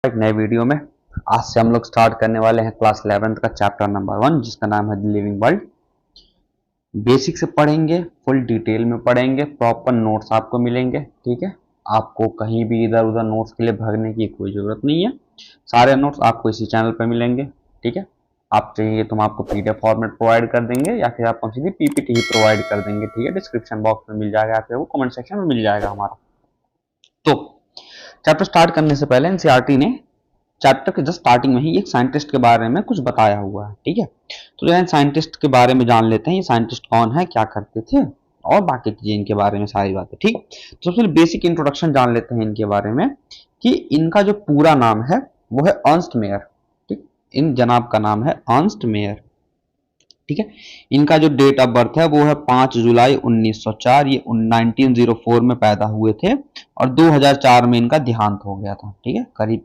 एक नए वीडियो में। आज से हम लोग स्टार्ट करने वाले हैं क्लास 11th का चैप्टर नंबर 1 जिसका नाम है द लिविंग वर्ल्ड। बेसिक से पढ़ेंगे, फुल डिटेल में पढ़ेंगे, प्रॉपर नोट्स आपको मिलेंगे। ठीक है, आपको कहीं भी इधर उधर नोट्स के लिए भागने की कोई जरूरत नहीं है। सारे नोट्स आपको इसी चैनल पर मिलेंगे। ठीक है, आप चाहिए तो हम आपको पीडीएफ फॉर्मेट प्रोवाइड कर देंगे या फिर आपको सीधी पीपीटी ही प्रोवाइड कर देंगे। ठीक है, डिस्क्रिप्शन बॉक्स में मिल जाएगा, आपको कमेंट सेक्शन में मिल जाएगा हमारा। तो चैप्टर स्टार्ट करने से पहले एनसीईआरटी ने चैप्टर के जस्ट स्टार्टिंग में ही एक साइंटिस्ट के बारे में कुछ बताया हुआ है। ठीक है, तो जो साइंटिस्ट के बारे में जान लेते हैं, ये साइंटिस्ट कौन है, क्या करते थे और बाकी चीजें इनके बारे में सारी बातें। ठीक, तो सबसे बेसिक इंट्रोडक्शन जान लेते हैं इनके बारे में कि इनका जो पूरा नाम है वो है अर्नस्ट मेयर। ठीक, इन जनाब का नाम है अर्नस्ट मेयर। ठीक है, इनका जो डेट ऑफ बर्थ है वो है 5 जुलाई 1904। ये 1904 में पैदा हुए थे और 2004 में इनका देहांत हो गया था। ठीक है, करीब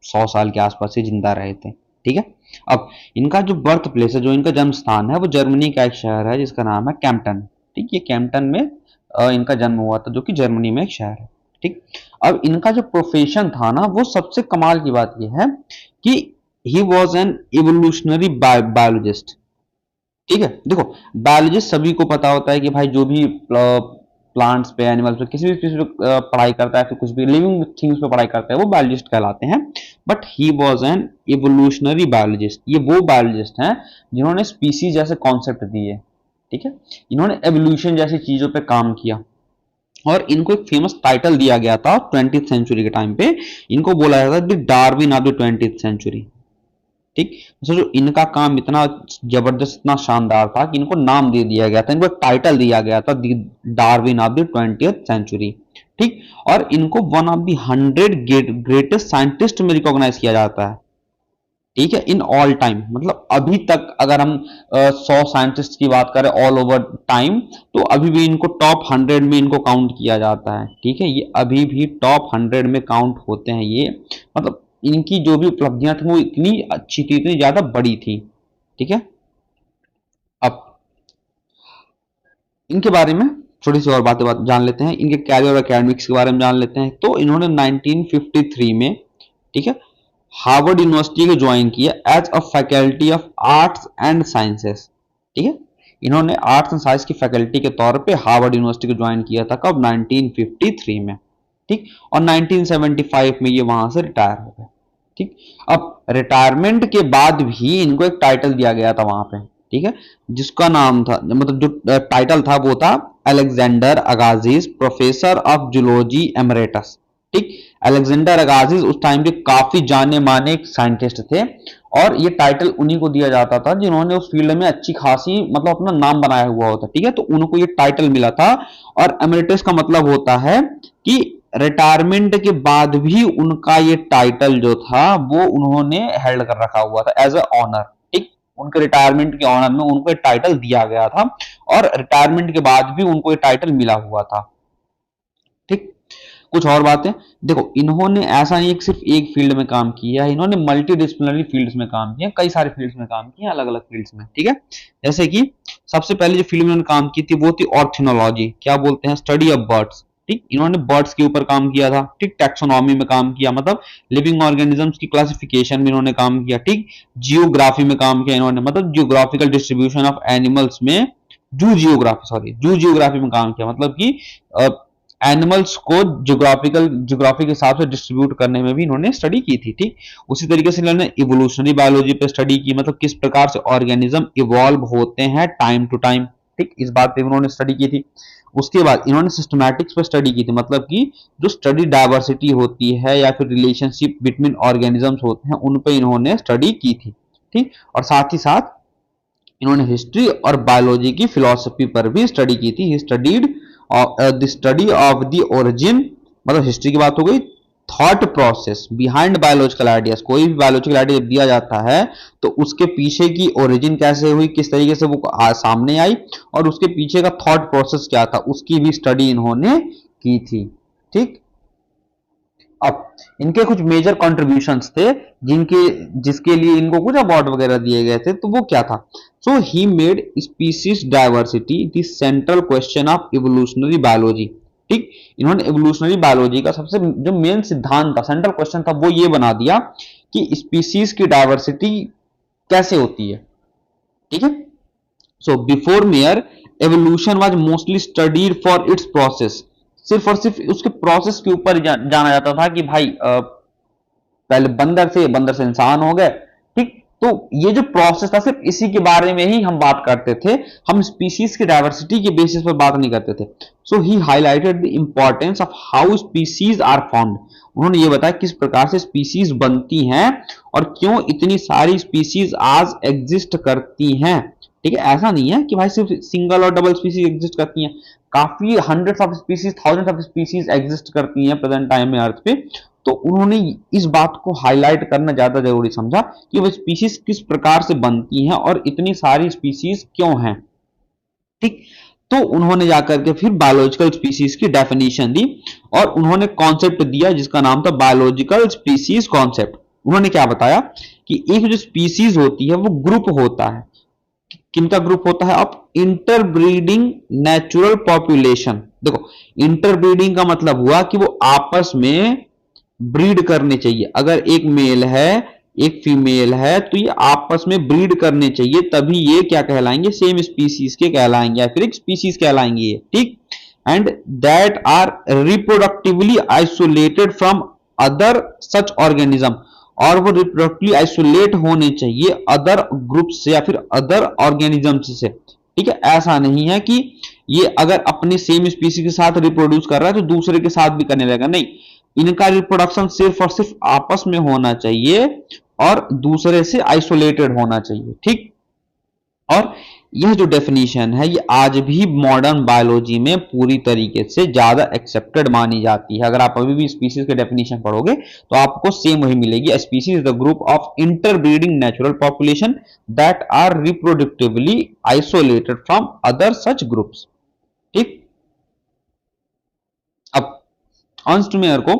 100 साल के आसपास ही जिंदा रहे थे। ठीक है, अब इनका जो बर्थ प्लेस है, जो इनका जन्म स्थान है, वो जर्मनी का एक शहर है जिसका नाम है कैम्पटन। ठीक, ये कैम्पटन में इनका जन्म हुआ था, जो कि जर्मनी में एक शहर है। ठीक, अब इनका जो प्रोफेशन था ना, वो सबसे कमाल की बात यह है कि he was an evolutionary biologist. ठीक है, देखो बायोलॉजिस्ट सभी को पता होता है कि भाई जो भी प्लांट्स पे, एनिमल्स पे, किसी भी चीज पे पढ़ाई करता है, फिर कुछ भी लिविंग थिंग्स पे पढ़ाई करता है, वो बायोलॉजिस्ट कहलाते हैं। But he was an evolutionary biologist. ये वो बायोलॉजिस्ट हैं जिन्होंने स्पीसीज जैसे कॉन्सेप्ट दिए। ठीक है, इन्होंने एवोल्यूशन जैसी चीजों पे काम किया और इनको एक फेमस टाइटल दिया गया था 20th सेंचुरी के टाइम पे। इनको बोला जाता था Darwin of the 20th century. ठीक, जो इनका काम इतना जबरदस्त, इतना शानदार था कि इनको नाम दे दिया गया था, इनको एक टाइटल दिया गया था Darwin of the 20th century. ठीक, और इनको one of the 100 greatest scientist में रिकॉग्नाइज किया जाता है। ठीक है, इन ऑल टाइम, मतलब अभी तक अगर हम 100 साइंटिस्ट की बात करें ऑल ओवर टाइम, तो अभी भी इनको टॉप 100 में इनको काउंट किया जाता है। ठीक है, ये अभी भी टॉप 100 में काउंट होते हैं। ये मतलब इनकी जो भी उपलब्धियां थी वो इतनी अच्छी थी, इतनी ज्यादा बड़ी थी। ठीक है, अब इनके बारे में थोड़ी सी और बातें जान लेते हैं। इनके कैरियर और एकेडमिक्स के बारे में जान लेते हैं। तो इन्होंने 1953 में, ठीक है, हार्वर्ड यूनिवर्सिटी को ज्वाइन किया as a faculty of arts and sciences. ठीक है, इन्होंने आर्ट्स एंड साइंस की फैकल्टी के तौर पे हार्वर्ड यूनिवर्सिटी को ज्वाइन किया था। कब? 1953 में। ठीक, और 1975 में ये वहां से रिटायर हो गए। ठीक, अब रिटायरमेंट के बाद भी इनको एक टाइटल दिया गया था वहां पे। ठीक है, जिसका नाम था, मतलब जो टाइटल था वो था Alexander Agassiz professor of zoology emeritus. ठीक, अलेक्जेंडर अगासिज उस टाइम के काफी जाने माने एक साइंटिस्ट थे और ये टाइटल उन्हीं को दिया जाता था जिन्होंने उस फील्ड में अच्छी खासी, मतलब अपना नाम बनाया हुआ होता। ठीक है, तो उनको ये टाइटल मिला था। और एमरेटस का मतलब होता है कि रिटायरमेंट के बाद भी उनका ये टाइटल जो था वो उन्होंने हेल्ड कर रखा हुआ था एज अ ऑनर। ठीक, उनके रिटायरमेंट के ऑनर में उनको एक टाइटल दिया गया था और रिटायरमेंट के बाद भी उनको ये टाइटल मिला हुआ था। ठीक, कुछ और बातें देखो, इन्होंने ऐसा नहीं सिर्फ एक फील्ड में काम किया है, इन्होंने मल्टी डिसिप्लिनरी फील्ड्स में काम किया, कई सारे फील्ड्स में काम किया, अलग अलग फील्ड्स में। ठीक है, जैसे कि सबसे पहले जो फील्ड में उन्होंने काम की थी वो थी ऑर्थिनोलॉजी, क्या बोलते हैं, स्टडी ऑफ बर्ड्स। ठीक, इन्होंने बर्ड्स के ऊपर काम किया था। ठीक, टैक्सोनॉमी में काम किया, मतलब लिविंग ऑर्गेनिजम्स की क्लासिफिकेशन में इन्होंने काम किया। ठीक, जियोग्राफी में काम किया इन्होंने, मतलब जियोग्राफिकल डिस्ट्रीब्यूशन ऑफ एनिमल्स में, जू जियोग्राफी में काम किया, मतलब कि एनिमल्स को ज्योग्राफी के हिसाब से डिस्ट्रीब्यूट करने में भी इन्होंने स्टडी की थी। ठीक, उसी तरीके से इन्होंने इवोल्यूशनरी बायोलॉजी पे स्टडी की, मतलब किस प्रकार से ऑर्गेनिज्म इवॉल्व होते हैं टाइम टू टाइम। ठीक, इस बात पे उन्होंने स्टडी की थी। उसके बाद इन्होंने सिस्टमैटिक्स पे स्टडी की थी, मतलब कि जो स्टडी डाइवर्सिटी होती है या फिर रिलेशनशिप बिटवीन ऑर्गेनिजम्स होते हैं, उन पे इन्होंने स्टडी की थी। ठीक, और साथ ही साथ इन्होंने हिस्ट्री और बायोलॉजी की फिलॉसफी पर भी स्टडी की थी। He studied the study of the origin, मतलब हिस्ट्री की बात हो गई, thought process behind biological ideas. कोई भी बायोलॉजिकल आइडिया जब दिया जाता है तो उसके पीछे की ओरिजिन कैसे हुई, किस तरीके से वो सामने आई और उसके पीछे का थॉट प्रोसेस क्या था, उसकी भी स्टडी इन्होंने की थी। ठीक, अब इनके कुछ मेजर कॉन्ट्रीब्यूशंस थे जिसके लिए इनको कुछ अवार्ड वगैरह दिए गए थे, तो वो क्या था? So he made species diversity the central question of evolutionary biology. ठीक, इन्होंने एवोल्यूशनरी बायोलॉजी का सबसे जो मेन सिद्धांत था, सेंट्रल क्वेश्चन था, वो ये बना दिया कि स्पीसीज की डाइवर्सिटी कैसे होती है। ठीक है, so before mayor evolution was mostly studied for its process, सिर्फ और सिर्फ उसके प्रोसेस के ऊपर जाना जाता था कि भाई पहले बंदर से इंसान हो गए। ठीक, तो ये जो प्रोसेस था सिर्फ इसी के बारे में ही हम बात करते थे, हम स्पीसीज की डाइवर्सिटी के बेसिस पर बात नहीं करते थे। So he highlighted the importance of how species are found, उन्होंने ये बताया किस प्रकार से स्पीसीज बनती हैं और क्यों इतनी सारी स्पीसीज आज एग्जिस्ट करती हैं। ठीक है, ऐसा नहीं है कि भाई सिर्फ सिंगल और डबल स्पीसीज एग्जिस्ट करती हैं, काफी hundreds of species, thousands of species exist करती हैं प्रेजेंट टाइम में अर्थ पे। तो उन्होंने इस बात को हाईलाइट करना ज्यादा जरूरी समझा कि वो स्पीसीज किस प्रकार से बनती हैं और इतनी सारी स्पीसीज क्यों हैं। ठीक, तो उन्होंने जाकर के फिर बायोलॉजिकल स्पीसीज की डेफिनेशन दी और उन्होंने कॉन्सेप्ट दिया जिसका नाम था बायोलॉजिकल स्पीसीज कॉन्सेप्ट। उन्होंने क्या बताया कि एक जो स्पीसीज होती है वो ग्रुप होता है, किनका ग्रुप होता है, अब इंटरब्रीडिंग नेचुरल पॉपुलेशन। देखो, इंटरब्रीडिंग का मतलब हुआ कि वो आपस में ब्रीड करने चाहिए, अगर एक मेल है एक फीमेल है तो ये आपस में ब्रीड करने चाहिए, तभी ये क्या कहलाएंगे, सेम स्पीसीज के कहलाएंगे या फिर एक स्पीसीज कहलाएंगे ये। ठीक, and that are reproductively isolated from other such organism, और वो रिप्रोडक्टिवली आइसोलेट होने चाहिए अदर ग्रुप से या फिर अदर ऑर्गेनिज्म से। ठीक है, ऐसा नहीं है कि ये अगर अपने सेम स्पीसीज के साथ रिप्रोड्यूस कर रहा है तो दूसरे के साथ भी करने लगेगा, नहीं, इनका रिप्रोडक्शन सिर्फ और सिर्फ आपस में होना चाहिए और दूसरे से आइसोलेटेड होना चाहिए। ठीक, और यह जो डेफिनेशन है ये आज भी मॉडर्न बायोलॉजी में पूरी तरीके से ज्यादा एक्सेप्टेड मानी जाती है। अगर आप अभी भी स्पीसीज के डेफिनेशन पढ़ोगे तो आपको सेम वही मिलेगी, species is the group of interbreeding natural population that are reproductively isolated from other such groups. ठीक, अब अर्नस्ट मेयर को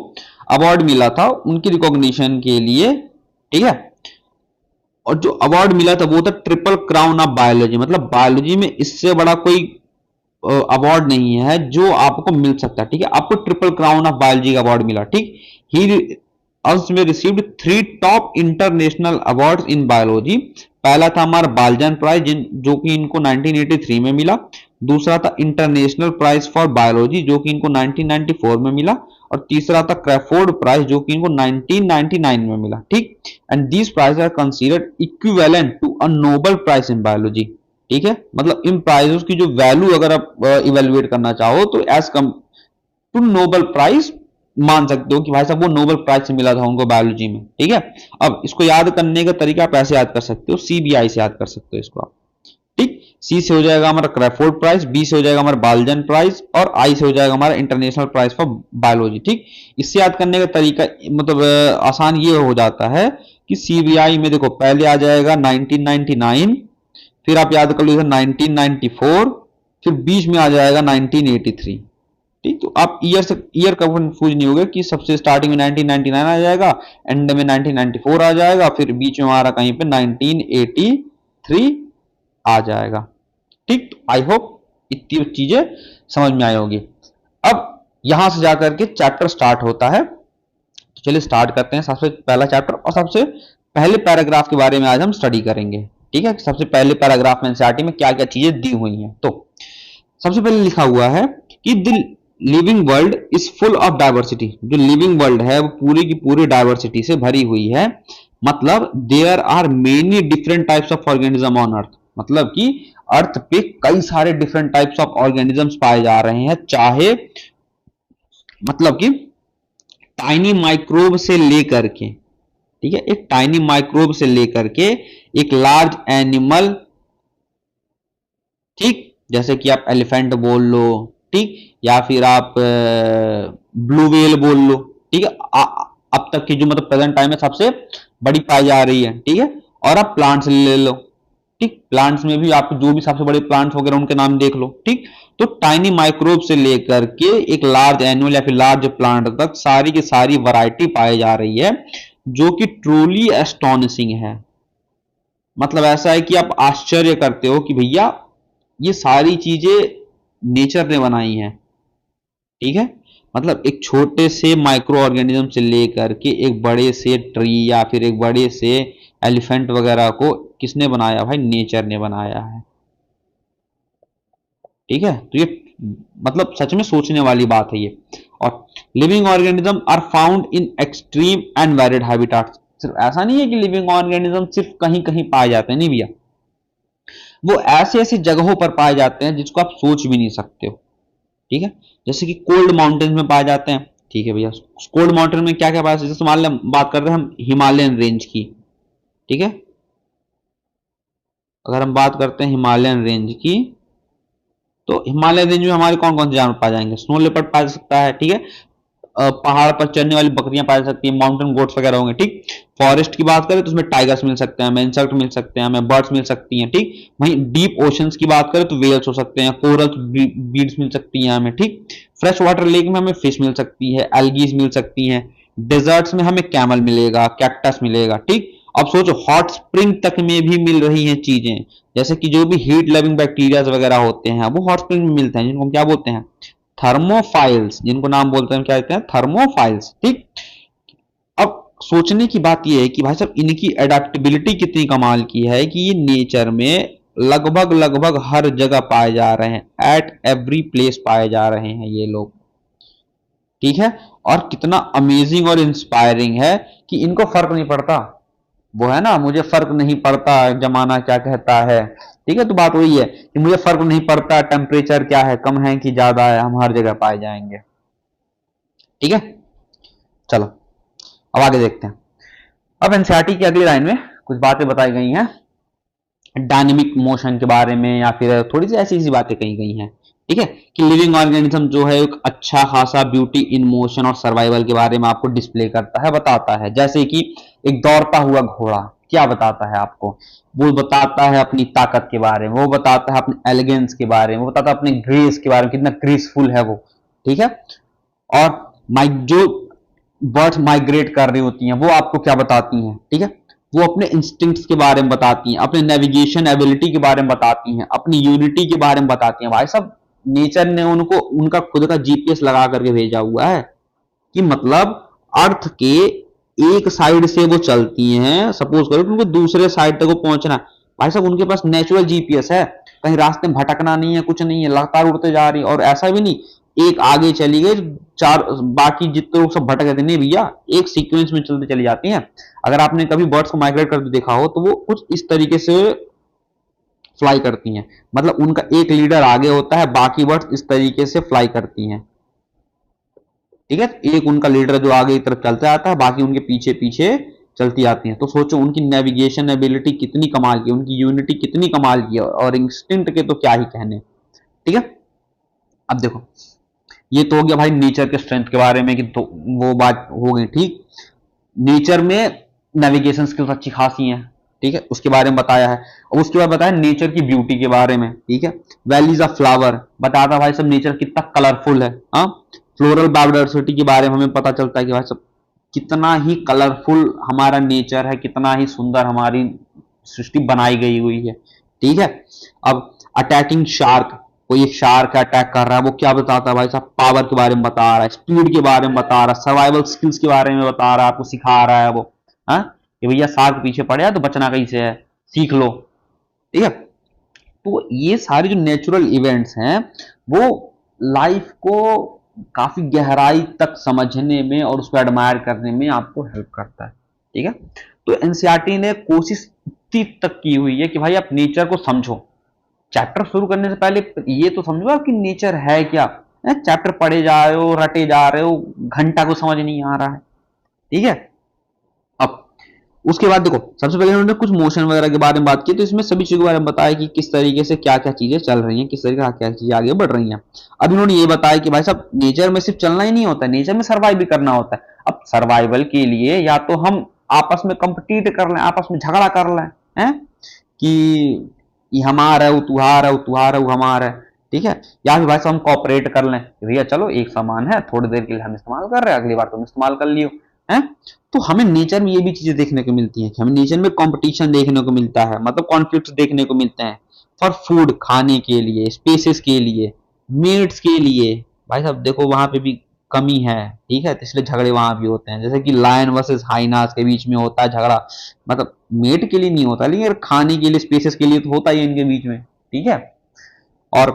अवार्ड मिला था उनकी रिकॉग्निशन के लिए। ठीक है, और जो अवार्ड मिला था वो था ट्रिपल क्राउन ऑफ बायोलॉजी, मतलब बायोलॉजी में इससे बड़ा कोई अवार्ड नहीं है जो आपको मिल सकता है। ठीक है, आपको ट्रिपल क्राउन ऑफ बायोलॉजी का अवार्ड मिला। ठीक, ही also received 3 top international awards in biology. पहला था हमारा बाल्जन प्राइज जो कि इनको 1983 में मिला, दूसरा था इंटरनेशनल प्राइज फॉर बायोलॉजी जो कि इनको 1994 में मिला, और तीसरा था क्रैफोर्ड प्राइज जो कि इनको 1999 में मिला। ठीक, and these prize are considered equivalent to a Nobel prize in biology. ठीक है, मतलब इन प्राइजों की जो वैल्यू अगर आप इवेल्युएट करना चाहो तो as come to Nobel prize मान सकते हो कि भाई साहब वो नोबेल प्राइज से मिला था उनको बायोलॉजी में। ठीक है, अब इसको याद करने का तरीका आप ऐसे याद कर सकते हो, सीबीआई से याद कर सकते हो इसको आप। ठीक, सी से हो जाएगा हमारा क्रैफोर्ड प्राइज, बी से हो जाएगा हमारा बाल्जन प्राइज, और आई से हो जाएगा हमारा इंटरनेशनल प्राइज फॉर बायोलॉजी। ठीक, इससे याद करने का तरीका मतलब आसान ये हो जाता है कि सीबीआई में देखो पहले आ जाएगा 1999, फिर आप याद कर लो इधर 1994, फिर बीच में आ जाएगा 1983। ठीक, तो आप ईयर का कंफ्यूज नहीं होगा कि सबसे स्टार्टिंग में 1999 आ जाएगा, एंड में 1994 आ जाएगा, फिर बीच में हमारा कहीं पे 1983 आ जाएगा। ठीक, तो आई होप इतनी चीजें समझ में आई होगी। अब यहां से जाकर के चैप्टर स्टार्ट होता है, तो चलिए स्टार्ट करते हैं सबसे पहला चैप्टर, और सबसे पहले पैराग्राफ के बारे में आज हम स्टडी करेंगे। ठीक है, सबसे पहले पैराग्राफ में एनसीईआरटी में क्या क्या चीजें दी हुई हैं। तो सबसे पहले लिखा हुआ है कि the living world is full of diversity, जो लिविंग वर्ल्ड है वो पूरी की पूरी डाइवर्सिटी से भरी हुई है। मतलब there are many different types of organism on earth, मतलब कि अर्थ पे कई सारे डिफरेंट टाइप्स ऑफ ऑर्गेनिजम्स पाए जा रहे हैं, चाहे मतलब कि टाइनी माइक्रोब से लेकर के, ठीक है, एक टाइनी माइक्रोब से लेकर के एक लार्ज एनिमल, ठीक, जैसे कि आप एलिफेंट बोल लो, ठीक, या फिर आप ब्लू व्हेल बोल लो। ठीक है, अब तक की जो मतलब प्रेजेंट टाइम में सबसे बड़ी पाई जा रही है। ठीक है, और आप प्लांट्स ले लो, ठीक, प्लांट्स में भी आप जो भी सबसे बड़े प्लांट्स वगैरह उनके नाम देख लो। ठीक, तो टाइनी माइक्रोब से लेकर के एक लार्ज एनिमल या फिर लार्ज प्लांट तक सारी की सारी वैरायटी पाई जा रही है, जो कि ट्रूली एस्टोनिशिंग है। मतलब ऐसा है कि आप आश्चर्य करते हो कि भैया ये सारी चीजें नेचर ने बनाई हैं। ठीक है, मतलब एक छोटे से माइक्रो ऑर्गेनिज्म से लेकर के एक बड़े से ट्री या फिर एक बड़े से एलिफेंट वगैरह को किसने बनाया भाई, नेचर ने बनाया है। ठीक है, तो ये मतलब सच में सोचने वाली बात है ये। और living organism are found in extreme and varied habitats. सिर्फ ऐसा नहीं है कि लिविंग ऑर्गेनिज्म सिर्फ कहीं कहीं पाए जाते हैं, नहीं भैया, वो ऐसे ऐसी जगहों पर पाए जाते हैं जिसको आप सोच भी नहीं सकते हो। ठीक है, जैसे कि कोल्ड माउंटेन में पाए जाते हैं। ठीक है भैया, कोल्ड माउंटेन में क्या क्या पाया, जैसे मान लें बात कर रहे हैं हम हिमालयन रेंज की। ठीक है, अगर हम बात करते हैं हिमालयन रेंज की, तो हिमालयन रेंज में हमारे कौन कौन से जानवर पाए जाएंगे, स्नो लेपर्ड पाया जा सकता है। ठीक है, पहाड़ पर चढ़ने वाली बकरियां पाई जा सकती है, माउंटेन गोट्स वगैरह होंगे। ठीक, फॉरेस्ट की बात करें तो उसमें टाइगर्स मिल सकते हैं, हमें इंसेक्ट मिल सकते हैं, हमें बर्ड्स मिल सकती हैं। ठीक, वहीं डीप ओशंस की बात करें तो वेल्स हो सकते हैं, कोरल बीड्स मिल सकती हैं हमें। ठीक, फ्रेश वाटर लेक में हमें फिश मिल सकती है, एल्गीज मिल सकती हैं, डेजर्ट्स में हमें कैमल मिलेगा, कैक्टस मिलेगा। ठीक, अब सोचो हॉट स्प्रिंग तक में भी मिल रही हैं चीजें, जैसे कि जो भी हीट लविंग बैक्टीरिया वगैरह होते हैं वो हॉट स्प्रिंग में मिलते हैं, जिनको हम क्या बोलते हैं, थर्मोफाइल्स, जिनको नाम बोलते हैं क्या कहते हैं, थर्मोफाइल्स। ठीक, अब सोचने की बात यह है कि भाई साहब इनकी एडेप्टेबिलिटी कितनी कमाल की है कि ये नेचर में लगभग लगभग हर जगह पाए जा रहे हैं, एट एवरी प्लेस पाए जा रहे हैं ये लोग। ठीक है, और कितना अमेजिंग और इंस्पायरिंग है कि इनको फर्क नहीं पड़ता, वो है ना, मुझे फर्क नहीं पड़ता जमाना क्या कहता है। ठीक है, तो बात वही है कि मुझे फर्क नहीं पड़ता टेम्परेचर क्या है, कम है कि ज्यादा है, हम हर जगह पाए जाएंगे। ठीक है, चलो अब आगे देखते हैं। अब एनसीईआरटी की अगली लाइन में कुछ बातें बताई गई हैं डायनेमिक मोशन के बारे में, या फिर थोड़ी सी ऐसी ऐसी बातें कही गई हैं। ठीक है, कि लिविंग ऑर्गेनिज्म जो है एक अच्छा खासा ब्यूटी इन मोशन और सर्वाइवल के बारे में आपको डिस्प्ले करता है, बताता है। जैसे कि एक दौड़ता हुआ घोड़ा क्या बताता है आपको, वो बताता है अपनी ताकत के बारे में, वो बताता है अपने एलिगेंस के बारे में, वो बताता है अपने ग्रेस के बारे में, कितना ग्रेसफुल है वो। ठीक है, और जो बर्ड्स माइग्रेट कर रही होती हैं वो आपको क्या बताती हैं। ठीक है, वो अपने इंस्टिंक्ट्स के बारे में बताती हैं, अपने नेविगेशन एबिलिटी के बारे में बताती हैं, अपनी यूनिटी के बारे में बताती हैं। भाई साहब नेचर ने उनको उनका खुद का जीपीएस लगा करके भेजा हुआ है कि मतलब अर्थ के एक साइड से वो चलती हैं, सपोज करो उनको दूसरे साइड तक वो पहुंचना है, भाई साहब उनके पास नेचुरल जीपीएस है, कहीं रास्ते में भटकना नहीं है, कुछ नहीं है, लगातार उड़ते जा रही। और ऐसा भी नहीं एक आगे चली गई चार बाकी जितने लोग सब भटक गए, नहीं भैया, एक सीक्वेंस में चलते चली जाती हैं। अगर आपने कभी बर्ड्स को माइग्रेट करके देखा हो तो वो कुछ इस तरीके से फ्लाई करती हैं, मतलब उनका एक लीडर आगे होता है, बाकी बर्ड्स इस तरीके से फ्लाई करती हैं। ठीक है, एक उनका लीडर जो आगे की तरफ चलता आता है, बाकी उनके पीछे पीछे चलती आती हैं। तो सोचो उनकी नेविगेशन एबिलिटी कितनी कमाल की, उनकी यूनिटी कितनी कमाल की है, और इंस्टिंक्ट के तो क्या ही कहने। ठीक है, अब देखो ये तो हो गया भाई नेचर के स्ट्रेंथ के बारे में कि तो वो बात हो गई। ठीक, नेचर में नेविगेशन स्किल्स अच्छी खासी हैं। ठीक है, उसके बारे में बताया है। और उसके बाद बताया नेचर की ब्यूटी के बारे में। ठीक है, वैलीज ऑफ फ्लावर बताता भाई सब नेचर कितना कलरफुल है। हाँ, फ्लोरल बायोडाइवर्सिटी के बारे में हमें पता चलता है कि भाई सब कितना ही कलरफुल हमारा नेचर है, कितना ही सुंदर हमारी सृष्टि बनाई गई हुई है। ठीक है, अब अटैकिंग शार्क, कोई एक शार्क अटैक कर रहा है, वो क्या बताता है भाई साहब, पावर के बारे में बता रहा है, स्पीड के बारे में बता रहा है, सर्वाइवल स्किल्स के बारे में बता रहा है, आपको सिखा रहा है वो। हाँ, कि भैया शार्क पीछे पड़े तो बचना कैसे है, सीख लो। ठीक है, तो ये सारे जो नेचुरल इवेंट्स हैं वो लाइफ को काफी गहराई तक समझने में और उसको एडमायर करने में आपको हेल्प करता है। ठीक है, तो एनसीईआरटी ने कोशिश इतनी तक की हुई है कि भाई आप नेचर को समझो। चैप्टर शुरू करने से पहले ये तो समझो आपकी नेचर है क्या। चैप्टर पढ़े जा रहे हो, रटे जा रहे हो, घंटा को समझ नहीं आ रहा है। ठीक है, अब उसके बाद देखो सबसे पहले उन्होंने कुछ मोशन वगैरह के बारे में बात की, तो इसमें सभी चीजों के बारे में बताया कि किस तरीके से क्या क्या चीजें चल रही हैं, किस तरीके से क्या चीजें आगे बढ़ रही हैं। अब इन्होंने ये बताया कि भाई साहब नेचर में सिर्फ चलना ही नहीं होता, नेचर में सर्वाइव भी करना होता है। अब सर्वाइवल के लिए या तो हम आपस में कंपटीट कर लें, आपस में झगड़ा कर लें, हैं कि ये हमारा है, वो तुहार है, वो तुहार है, वो हमारा है। ठीक है, या फिर भाई साहब हम कॉपरेट कर लें, भैया चलो एक सामान है, थोड़ी देर के लिए हम इस्तेमाल कर रहे हैं, अगली बार तुम इस्तेमाल कर लियो। है, तो हमें नेचर में ये भी चीजें देखने को मिलती हैं कि हमें नेचर में कंपटीशन देखने को मिलता है, मतलब कॉन्फ्लिक्ट देखने को मिलते हैं फॉर फूड, खाने के लिए, स्पेसेस के लिए, मेट्स के लिए। भाई साहब देखो वहां पे भी कमी है, ठीक है, तो इसलिए झगड़े वहां भी होते हैं। जैसे कि लायन वर्सेस हाइनास के बीच में होता है झगड़ा, मतलब मेट के लिए नहीं होता, लेकिन खाने के लिए, स्पीसीज के लिए तो होता ही है इनके बीच में, ठीक है। और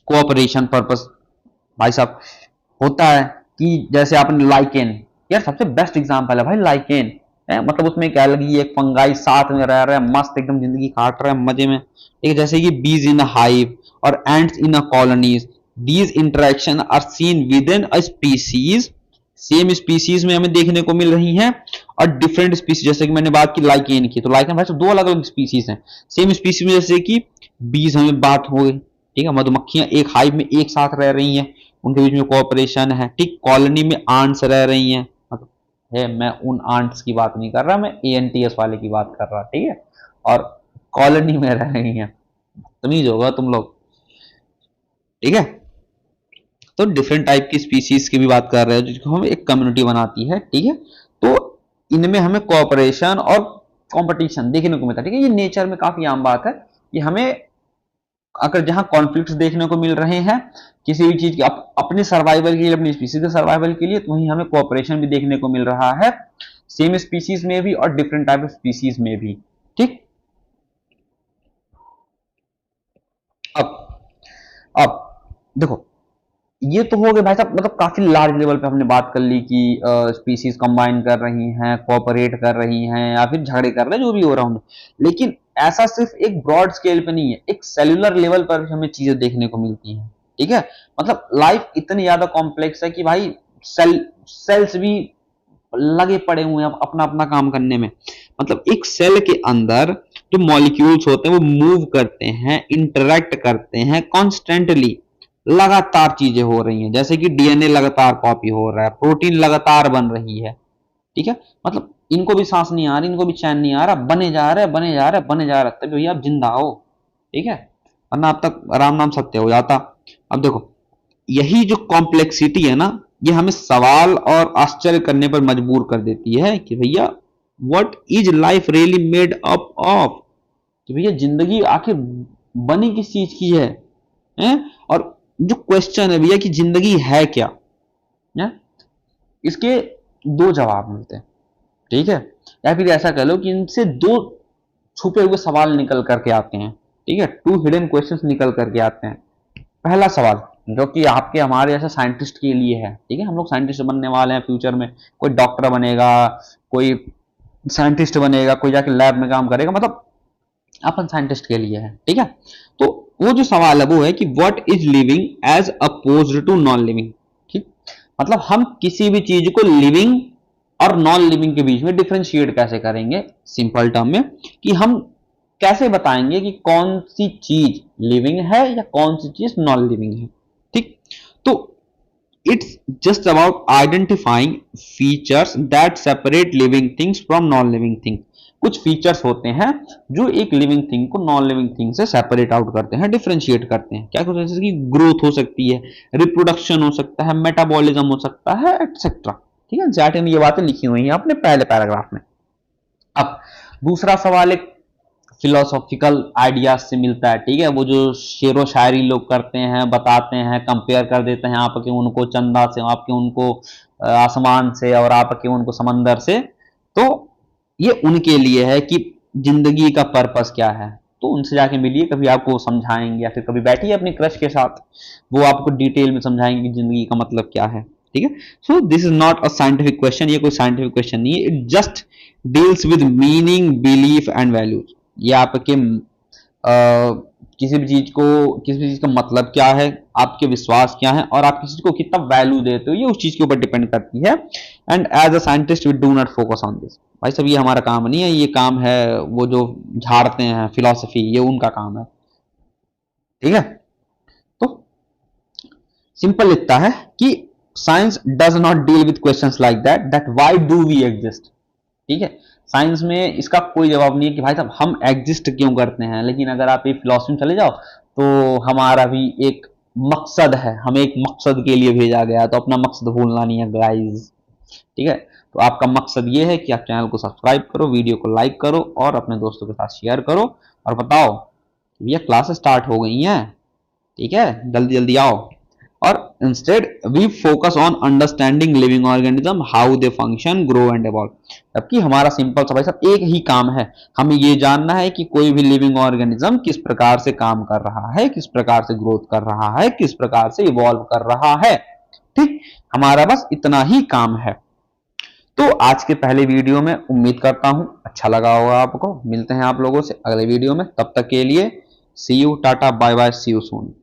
कोऑपरेशन पर्पस भाई साहब होता है कि जैसे आपने लाइकेन, यार सबसे बेस्ट एग्जांपल है भाई लाइकेन है, मतलब उसमें एक एल्गी एक फंगाई साथ में रह रहे हैं, मस्त एकदम जिंदगी काट रहे हैं मजे में, ठीक है। जैसे कि बीज इन अ हाइव और ants in a colonies, these interaction are seen within a species, same species में हमें देखने को मिल रही हैं, और डिफरेंट स्पीसीज, जैसे कि मैंने बात की लाइकेन की, तो लाइकेन भाई दो अलग अलग स्पीसीज हैं सेम स्पीसीज में, जैसे कि बीज हमें बात हो गई, ठीक है, मधुमक्खियां एक हाइव में एक साथ रह रही हैं, उनके बीच में कोऑपरेशन है, ठीक। कॉलोनी में आंट्स रह रही हैं, मतलब है, मैं उन आंट्स की बात नहीं कर रहा, मैं एएनटीएस वाले की बात कर रहा, ठीक है, और कॉलोनी में रह रही हैं, तमीज होगा तुम लोग, ठीक है। तो डिफरेंट टाइप की स्पीसीज की भी बात कर रहे हैं जिसको हम एक कम्युनिटी बनाती है, ठीक है। तो इनमें हमें कोऑपरेशन और कंपटीशन देखने को मिलता है, ठीक है। ये नेचर में काफी आम बात है कि हमें अगर जहां कॉन्फ्लिक्ट्स देखने को मिल रहे हैं किसी भी चीज के अपने सर्वाइवल के लिए, अपनी स्पीसीज के सर्वाइवल के लिए, तो वहीं हमें कोऑपरेशन भी देखने को मिल रहा है, सेम स्पीसीज में भी और डिफरेंट टाइप ऑफ स्पीसीज में भी, ठीक। अब अब देखो, ये तो हो गए भाई साहब, मतलब काफी लार्ज लेवल पे हमने बात कर ली कि स्पीसीज कंबाइन कर रही हैं, कोऑपरेट कर रही हैं, या फिर झगड़े कर रहे हैं, जो भी हो रहा हूं, लेकिन ऐसा सिर्फ एक ब्रॉड स्केल पे नहीं है, एक सेलुलर लेवल पर भी हमें चीजें देखने को मिलती हैं, ठीक है। मतलब लाइफ इतनी ज्यादा कॉम्प्लेक्स है कि भाई सेल्स भी लगे पड़े हुए हैं अपना अपना काम करने में। मतलब एक सेल के अंदर जो मॉलिक्यूल्स होते हैं वो मूव करते हैं, इंटरेक्ट करते हैं कॉन्स्टेंटली, लगातार चीजें हो रही हैं, जैसे कि डीएनए लगातार कॉपी हो रहा है, प्रोटीन लगातार बन रही है, ठीक है। मतलब इनको भी सांस नहीं आ रही, इनको भी चैन नहीं आ रहा, बने जा रहे बने जा रहे बने जा रहे, तभी भैया आप जिंदा हो, ठीक है, वरना अब तक राम नाम सत्य हो जाता। अब देखो, यही जो कॉम्प्लेक्सिटी है ना, ये हमें सवाल और आश्चर्य करने पर मजबूर कर देती है कि भैया what is life really made up of, कि भैया जिंदगी आखिर बनी किस चीज की है? और जो क्वेश्चन है भैया कि जिंदगी है क्या है? इसके दो जवाब मिलते हैं, ठीक है, या फिर ऐसा कह लो कि इनसे दो छुपे हुए सवाल निकल करके आते हैं, ठीक है, टू हिडन क्वेश्चंस निकल करके आते हैं। पहला सवाल जो कि आपके हमारे जैसे साइंटिस्ट के लिए है, ठीक है, हम लोग साइंटिस्ट बनने वाले हैं फ्यूचर में, कोई डॉक्टर बनेगा, कोई साइंटिस्ट बनेगा, कोई जाके लैब में काम करेगा, मतलब अपन साइंटिस्ट के लिए है, ठीक है। तो वो जो सवाल है वो है कि what is living as opposed to non living, ठीक। मतलब हम किसी भी चीज को लिविंग और नॉन लिविंग के बीच में डिफरेंशिएट कैसे करेंगे सिंपल टर्म में, कि हम कैसे बताएंगे कि कौन सी चीज लिविंग है या कौन सी चीज नॉन लिविंग है, ठीक। तो it's just about identifying features that separate living things from non living thing. कुछ फीचर्स होते हैं जो एक लिविंग थिंग को नॉन लिविंग थिंग से सेपरेट आउट करते हैं, डिफरेंशिएट करते हैं। क्या कुछ, जैसे कि ग्रोथ हो सकती है, रिप्रोडक्शन हो सकता है, मेटाबॉलिज्म हो सकता है, एक्सेट्रा, ठीक है। जैट ने ये बातें लिखी हुई हैं अपने पहले पैराग्राफ में। अब दूसरा सवाल एक फिलोसॉफिकल आइडियाज से मिलता है, ठीक है, वो जो शेरो शायरी लोग करते हैं, बताते हैं, कंपेयर कर देते हैं आपके उनको चंदा से, आपके उनको आसमान से, और आपके उनको समंदर से। तो ये उनके लिए है कि जिंदगी का पर्पस क्या है, तो उनसे जाके मिलिए, कभी आपको समझाएंगे, या फिर कभी बैठिए अपने क्रश के साथ, वो आपको डिटेल में समझाएंगे कि जिंदगी का मतलब क्या है, ठीक है। So this is not a scientific question, ये कोई साइंटिफिक क्वेश्चन नहीं है, it just deals with meaning, belief and values. ये आपके किसी भी चीज को, किसी भी चीज का मतलब क्या है, आपके विश्वास क्या है, और आप किसी को कितना वैल्यू देते हो, ये उस चीज के ऊपर डिपेंड करती है। And as a scientist we do not focus on this. भाई साहब ये हमारा काम नहीं है, ये काम है वो जो झाड़ते हैं फिलोसफी, ये उनका काम है, ठीक है। तो सिंपल लिखता है कि science does not deal with questions like that that why do we exist, ठीक है। साइंस में इसका कोई जवाब नहीं है कि भाई साहब हम एग्जिस्ट क्यों करते हैं, लेकिन अगर आप ये फिलोसफी में चले जाओ तो हमारा भी एक मकसद है, हमें एक मकसद के लिए भेजा गया, तो अपना मकसद भूलना नहीं है गाइस, ठीक है। तो आपका मकसद ये है कि आप चैनल को सब्सक्राइब करो, वीडियो को लाइक करो, और अपने दोस्तों के साथ शेयर करो, और बताओ ये क्लासेस स्टार्ट हो गई हैं, ठीक है, जल्दी जल्दी आओ। और instead we focus on understanding living organism, how they function, grow and evolve. जबकि हमारा सिंपल सा भाई साहब एक ही काम है, हमें ये जानना है कि कोई भी लिविंग ऑर्गेनिज्म किस प्रकार से काम कर रहा है, किस प्रकार से ग्रोथ कर रहा है, किस प्रकार से इवॉल्व कर रहा है। ठीक, हमारा बस इतना ही काम है। तो आज के पहले वीडियो में उम्मीद करता हूं अच्छा लगा होगा आपको। मिलते हैं आप लोगों से अगले वीडियो में, तब तक के लिए see you, tata, bye bye, see you soon.